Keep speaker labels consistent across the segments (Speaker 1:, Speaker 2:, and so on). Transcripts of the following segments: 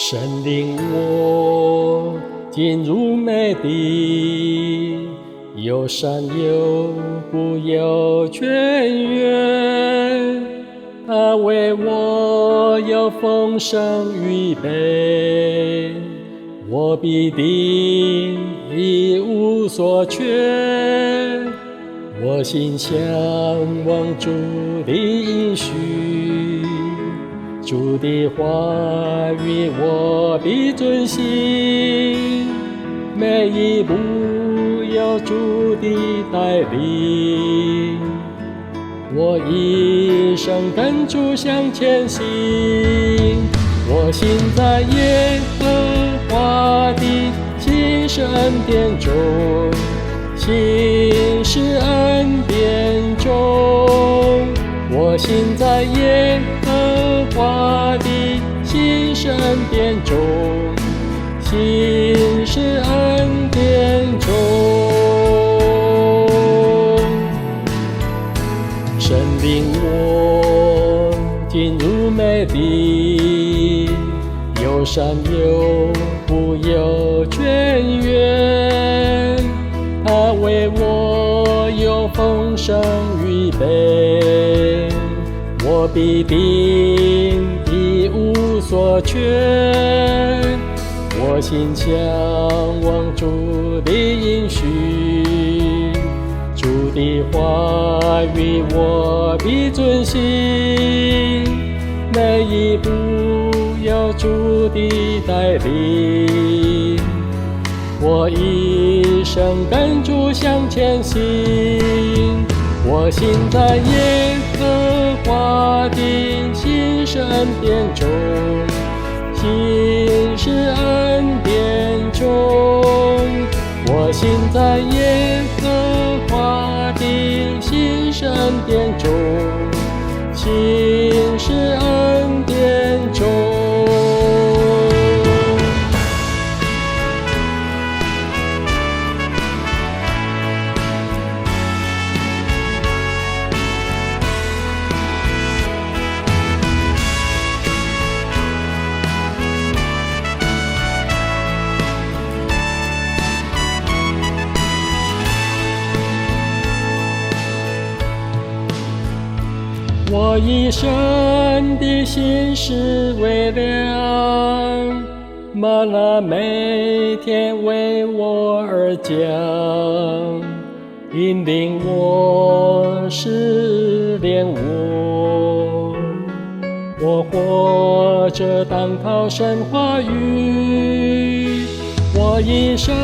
Speaker 1: 神领我进入美地，有山有谷有泉源，他为我有丰盛预备，我必定一无所缺。我心向往主的应许，主的话语我必遵行，每一步有主的带领，我一生跟主向前行。我行在耶和华的新是恩典中，新是恩典中，我行在耶和华的新是恩典中，新是恩典中。神领我进入美地，有山有谷有泉源，他为我有丰盛预备，我必定一无所缺。我心向往主的应许，主的话语我必遵行，每一步有主的带领，我一生跟主向前行。我行在耶和华的新是恩典中，新是恩典中，我行在耶和华的新是恩典中，新是恩典中。我一生的心是为粮，吗哪每天为我而降，引领我试炼我，我活着当靠神话语。我一生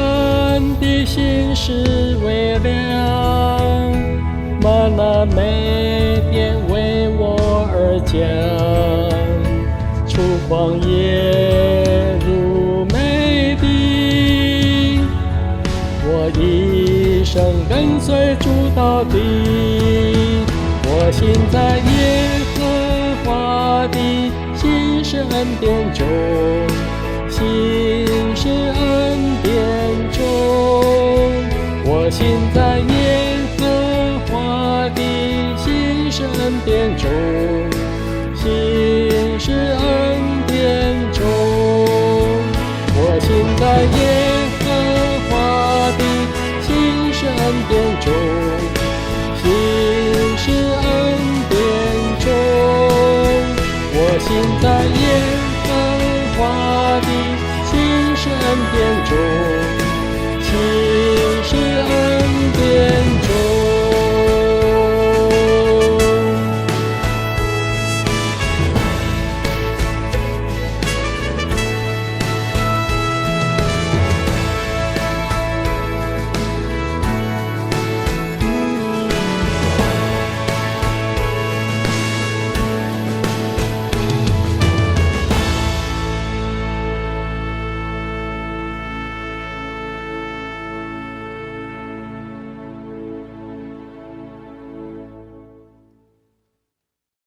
Speaker 1: 的心是为粮，吗哪每天为我而降，出旷野入美地，我一生跟随主到底。我行在耶和华的新是恩典中，新是恩典中，我行在耶和华的新是恩典中，新是恩典中，我行在耶和华的新是恩典中，新是恩典中，我行在耶和华的新是恩典中。